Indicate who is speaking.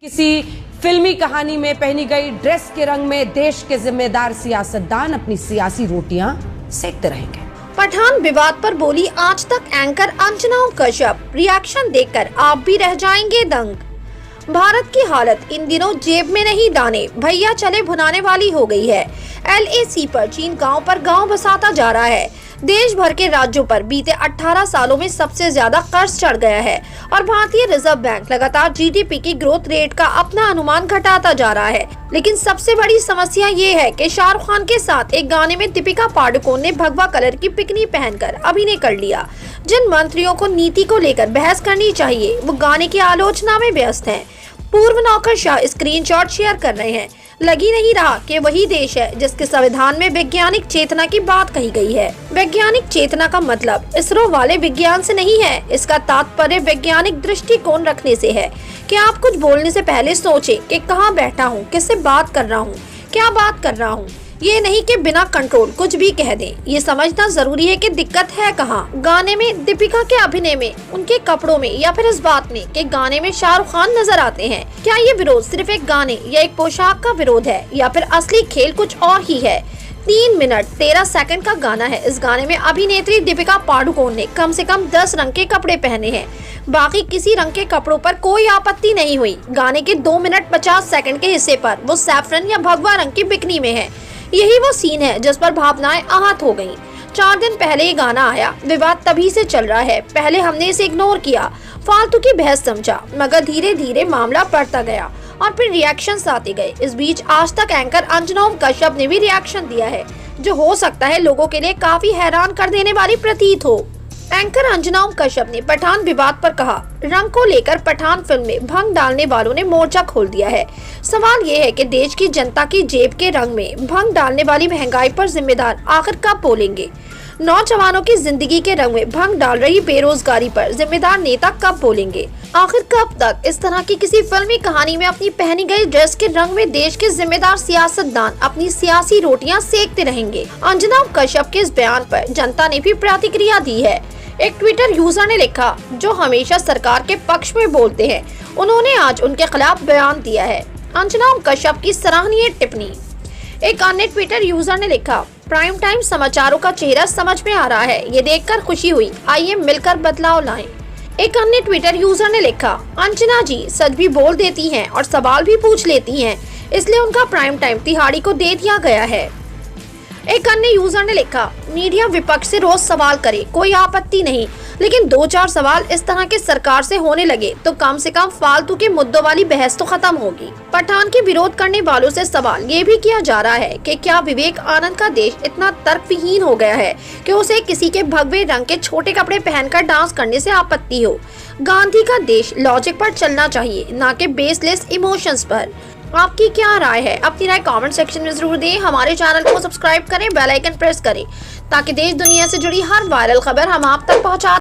Speaker 1: किसी फिल्मी कहानी में पहनी गई ड्रेस के रंग में देश के जिम्मेदार सियासतदान अपनी सियासी रोटियां सेकते रहेंगे।
Speaker 2: पठान विवाद पर बोली आज तक एंकर अंजना कश्यप, रिएक्शन देखकर आप भी रह जाएंगे दंग। भारत की हालत इन दिनों जेब में नहीं दाने भैया चले भुनाने वाली हो गई है। LAC पर चीन गांव पर गांव बसाता जा रहा है। देश भर के राज्यों पर बीते 18 सालों में सबसे ज्यादा कर्ज चढ़ गया है और भारतीय रिजर्व बैंक लगातार GDP की ग्रोथ रेट का अपना अनुमान घटाता जा रहा है। लेकिन सबसे बड़ी समस्या ये है कि शाहरुख खान के साथ एक गाने में दीपिका पादुकोण ने भगवा कलर की पिकनी पहनकर अभिनय कर लिया। जिन मंत्रियों को नीति को लेकर बहस करनी चाहिए वो गाने की आलोचना में व्यस्त हैं। पूर्व नौकरशाह स्क्रीनशॉट शेयर कर रहे हैं। लगी नहीं रहा कि वही देश है जिसके संविधान में वैज्ञानिक चेतना की बात कही गई है। वैज्ञानिक चेतना का मतलब इसरो वाले विज्ञान से नहीं है, इसका तात्पर्य वैज्ञानिक दृष्टिकोण रखने से है कि आप कुछ बोलने से पहले सोचें कि कहाँ बैठा हूँ, किससे बात कर रहा हूँ, क्या बात कर रहा हूँ। ये नहीं कि बिना कंट्रोल कुछ भी कह दें। ये समझना जरूरी है कि दिक्कत है कहाँ। गाने में दीपिका के अभिनय में, उनके कपड़ों में या फिर इस बात में कि गाने में शाहरुख खान नजर आते हैं। क्या ये विरोध सिर्फ एक गाने या एक पोशाक का विरोध है या फिर असली खेल कुछ और ही है। 3 मिनट 13 सेकंड का गाना है। इस गाने में अभिनेत्री दीपिका पादुकोण ने कम से कम 10 रंग के कपड़े पहने हैं। बाकी किसी रंग के कपड़ों पर कोई आपत्ति नहीं हुई। गाने के 2 मिनट 50 सेकंड के हिस्से पर वो सैफरन या भगवा रंग की बिकनी में है। यही वो सीन है जिस पर भावनाएं आहत हो गईं। 4 दिन पहले ये गाना आया, विवाद तभी से चल रहा है। पहले हमने इसे इग्नोर किया, फालतू की बहस समझा, मगर धीरे धीरे मामला बढ़ता गया और फिर रिएक्शंस आते गए। इस बीच आज तक एंकर अंजना कश्यप ने भी रिएक्शन दिया है, जो हो सकता है लोगों के लिए काफी हैरान कर देने वाली प्रतीत हो। एंकर अंजना कश्यप ने पठान विवाद पर कहा, रंग को लेकर पठान फिल्म में भंग डालने वालों ने मोर्चा खोल दिया है। सवाल ये है कि देश की जनता की जेब के रंग में भंग डालने वाली महंगाई पर जिम्मेदार आखिर कब बोलेंगे। नौजवानों की जिंदगी के रंग में भंग डाल रही बेरोजगारी पर जिम्मेदार नेता कब बोलेंगे। आखिर कब तक इस तरह की किसी फिल्मी कहानी में अपनी पहनी गई ड्रेस के रंग में देश के जिम्मेदार सियासतदान अपनी सियासी रोटियां सेकते रहेंगे। अंजना कश्यप के इस बयान पर जनता ने भी प्रतिक्रिया दी है। एक ट्विटर यूजर ने लिखा, जो हमेशा सरकार के पक्ष में बोलते हैं, उन्होंने आज उनके खिलाफ बयान दिया है। अंजना कश्यप की सराहनीय टिप्पणी। एक अन्य ट्विटर यूजर ने लिखा, प्राइम टाइम समाचारों का चेहरा समझ में आ रहा है, ये देखकर खुशी हुई, आइए मिलकर बदलाव लाएं। एक अन्य ट्विटर यूजर ने लिखा, अंजना जी सच भी बोल देती हैं और सवाल भी पूछ लेती हैं, इसलिए उनका प्राइम टाइम तिहाड़ी को दे दिया गया है। एक अन्य यूजर ने लिखा, मीडिया विपक्ष से रोज सवाल करे, कोई आपत्ति नहीं, लेकिन 2-4 सवाल इस तरह के सरकार से होने लगे तो कम से कम फालतू के मुद्दों वाली बहस तो खत्म होगी। पठान के विरोध करने वालों से सवाल ये भी किया जा रहा है कि क्या विवेक आनंद का देश इतना तर्कविहीन हो गया है कि उसे किसी के भगवे रंग के छोटे कपड़े पहनकर डांस करने से आपत्ति हो। गांधी का देश लॉजिक पर चलना चाहिए, न कि बेसलेस इमोशंस पर। आपकी क्या राय है? अपनी राय कमेंट सेक्शन में जरूर दें। हमारे चैनल को सब्सक्राइब करें, बेल आइकन प्रेस करें ताकि देश दुनिया से जुड़ी हर वायरल खबर हम आप तक पहुंचा